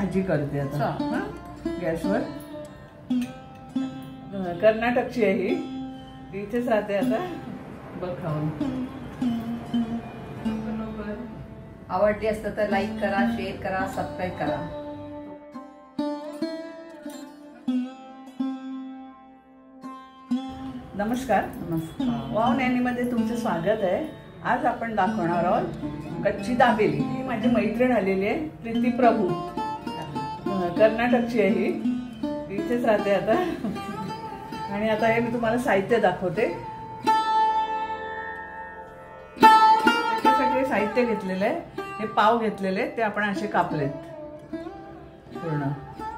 भाजी करते आता हा गॅसवर। कर्नाटकची आहे ही, इथेच राहते आता। बघ खाऊन आवडली असतं तर लाईक करा, शेअर करा, सबस्क्राईब करा। नमस्कार, वाव नॅनीमध्ये तुमचं स्वागत आहे। आज आपण दाखवणार आहोत कच्ची दाबेली। ही माझी मैत्रीण आलेली आहे, प्रीती प्रभू, कर्नाटकची आहे ही, इथेच राहते आता। आणि आता हे मी तुम्हाला साहित्य दाखवते। त्याच्यासाठी साहित्य घेतलेलं आहे, हे पाव घेतलेले ते आपण असे कापलेत पूर्ण।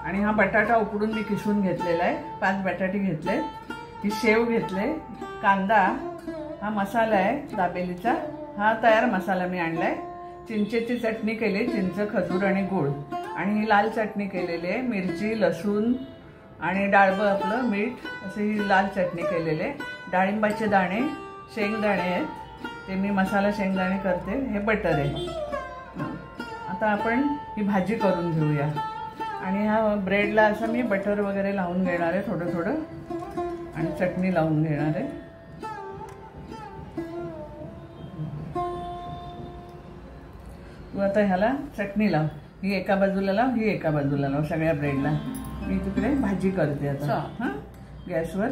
आणि हा बटाटा उकडून मी किसून घेतलेला आहे, 5 बटाटे घेतले, ही शेव घेतले, कांदा, हा मसाला आहे दाबेलीचा, हा तयार मसाला मी आणलाय। चिंचेची चटणी केली, चिंच, खजूर आणि गूळ, आणि ही लाल चटणी केलेली आहे, मिरची, लसूण आणि डाळबं आपलं मीठ, असे ही लाल चटणी केलेली आहे। डाळिंबाचे दाणे, शेंगदाणे आहेत, ते मी मसाला शेंगदाणे करते, हे बटर आहे। आता आपण ही भाजी करून घेऊया। आणि ह्या ब्रेडला असं मी बटर वगैरे लावून घेणार आहे थोडं थोडं, आणि चटणी लावून घेणार आहे। तू आता ह्याला चटणी लाव, ही एका बाजूला लाव, ही एका बाजूला लाव, सगळ्या ब्रेडला। मी तिकडे भाजी करते आता हा गॅसवर।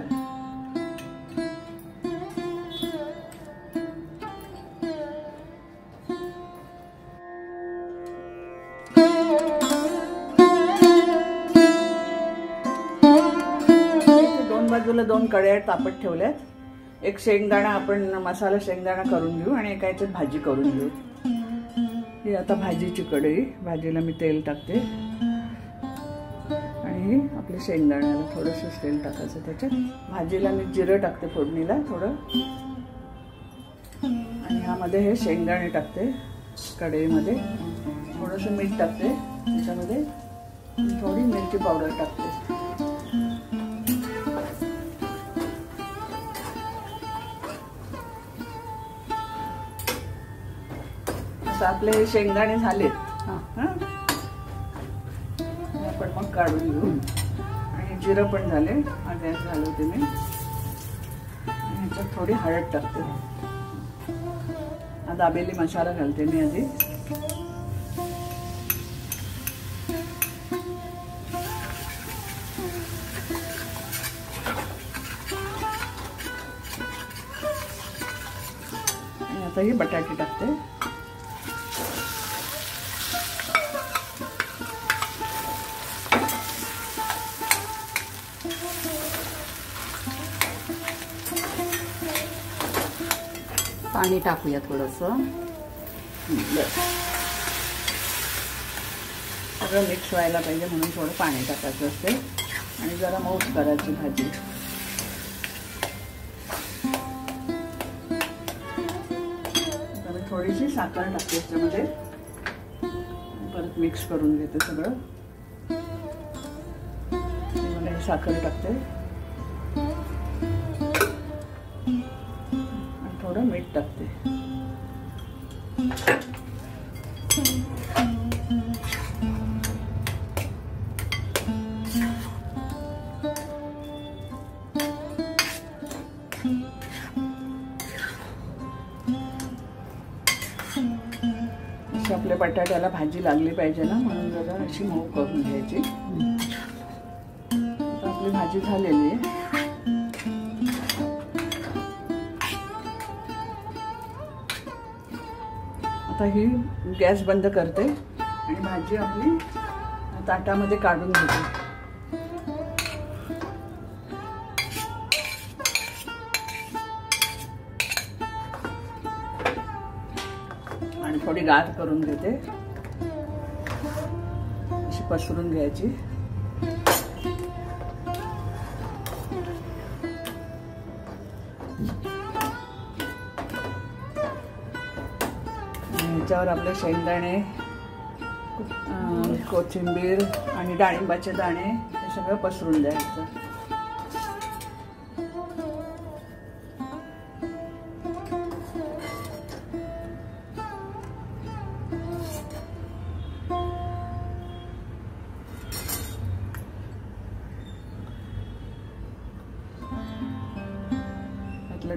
दोन बाजूला 2 कढया तापत ठेवल्यात। एक शेंगदाणा आपण मसाला शेंगदाणा करून घेऊ आणि एका याच्यात भाजी करून घेऊ। ही आता भाजीची कढई, भाजीला मी तेल टाकते आणि आपल्या शेंगदाण्याला थोडंसं तेल टाकायचं त्याच्यात। भाजीला मी जिरं टाकते फोडणीला थोडं, आणि ह्यामध्ये हे शेंगदाणे टाकते कढईमध्ये, थोडंसं मीठ टाकते त्याच्यामध्ये, थोडी मिरची पावडर टाकते। आपले हे शेंगदाणे झालेत, आपण मग काढून घेऊ। आणि जिरं पण झाले, हा गॅस घालवते मी, ह्याच्यात थोडी हळद टाकते। हा दाबेली मसाला घालते मी आधी। आणि आता ही बटाटे टाकते। पाणी टाकूया थोडंसं, सगळं मिक्स व्हायला पाहिजे म्हणून थोडं पाणी टाकायचं असते, आणि जरा मऊ करायची भाजी। आता मी थोडीशी साखर टाकते याच्यामध्ये, परत मिक्स करून घेते सगळं। मला साखर टाकते, थोडं मीठ टाकते। अशी आपल्या बटाट्याला भाजी लागली पाहिजे ना, म्हणून जरा अशी मऊ करून घ्यायची। आता आपली भाजी झालेली आहे। आता ही गॅस बंद करते आणि भाजी आपली ताटामध्ये काढून घेते। आणि थोडी गार करून घेते, अशी पसरून घ्यायची। ह्याच्यावर आपले शेंगदाणे, कोथिंबीर आणि डाळिंबाचे दाणे हे सगळं पसरून द्यायचं।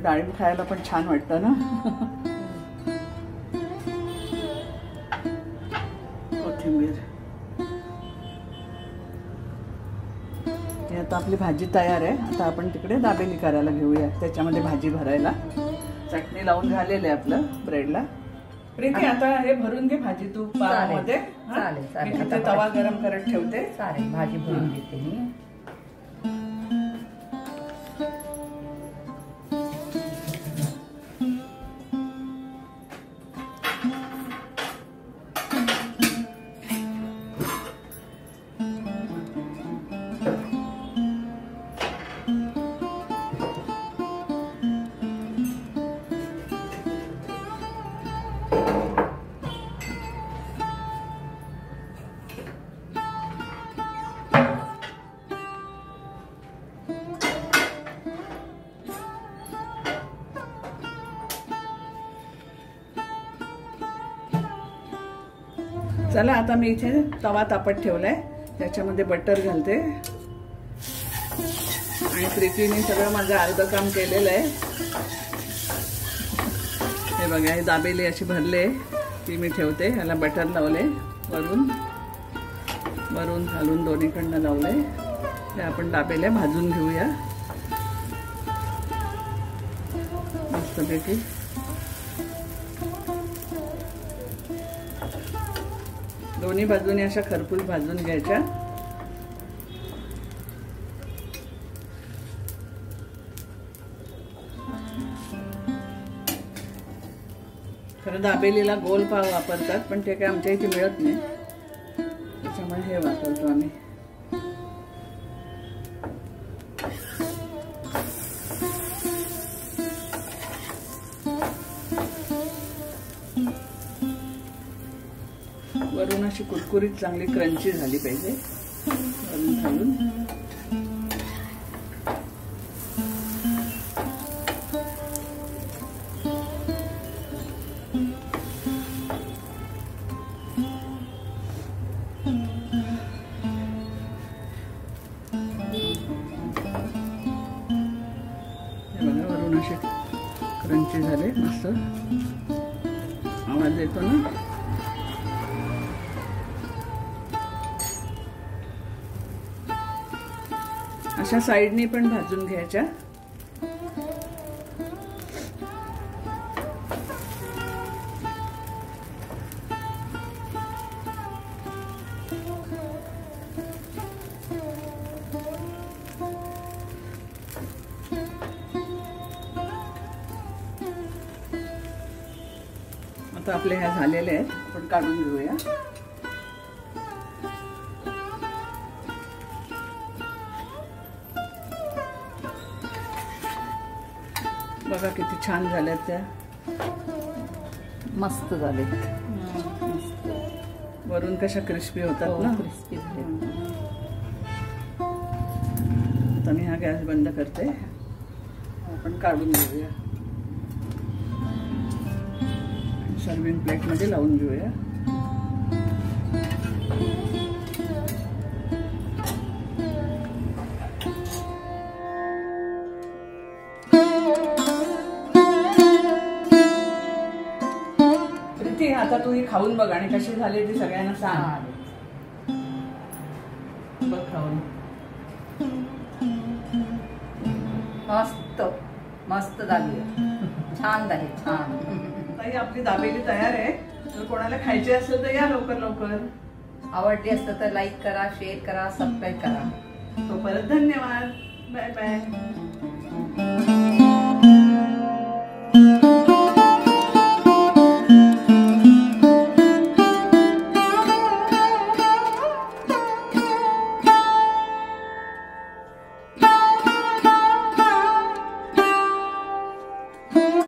डाळिंब खायला पण छान वाटतं ना. कोथिंबीर. आता आपली भाजी तयार आहे. आता आपण तिकडे दाबेली करायला घेऊया, त्याच्यामध्ये भाजी भरायला. चटणी लावून झालेलं आहे आपलं ब्रेडला. प्रीती आता हे भरून घे भाजी तू पावामध्ये. मी तिथे तवा गरम करत ठेवते. चालेल, भाजी भरून घेते मी. चला आता मी इथे तवा तापत ठेवलाय, त्याच्यामध्ये बटर घालते. आणि प्रीतीने सगळं माझं अर्ध काम केलेलं आहे. हे बघा, हे दाबेली अशी भरले, ती मी ठेवते. ह्याला बटर लावले वरून वरून घालून दोन्हीकडनं लावले. ते आपण दाबेल्या भाजून घेऊया मस्तपैकी. दोन्ही बाजूने अशा खरपूस भाजून घ्यायच्या. खरं दाबेलीला गोल पाव वापरतात, पण ते काय आमच्या इथे मिळत नाही, त्याच्यामुळे हे वापरतो आम्ही. वरून अशी कुरकुरीत चांगली क्रंची झाली पाहिजे वरून घालून. हे बघा, वरून असे क्रंची झाले, मस्त आवाज येतो ना. अशा साईडनी पण भाजून घ्यायच्या. आता आपले ह्या झालेले आहेत, आपण काढून घेऊया. बघा किती छान झाल्यात त्या, मस्त झाले. वरून कशा क्रिस्पी होतात ना. क्रिस्पी झाले. आता मी हा गॅस बंद करते, आपण काढून घेऊया. सर्विंग प्लेट मध्ये लावून घेऊया. आता तू ही खाऊन बघ आणि कशी झाली ती सगळ्यांना सांग. बघ खाऊन. मस्त मस्त झाली, छान झाली, छान. ताई आपली दाबेली तयार आहे. तर कोणाला खायची असेल तर या लवकर लवकर. आवडली असतं तर लाईक करा, शेअर करा, सबस्क्राईब करा. तो परत धन्यवाद. Bye bye.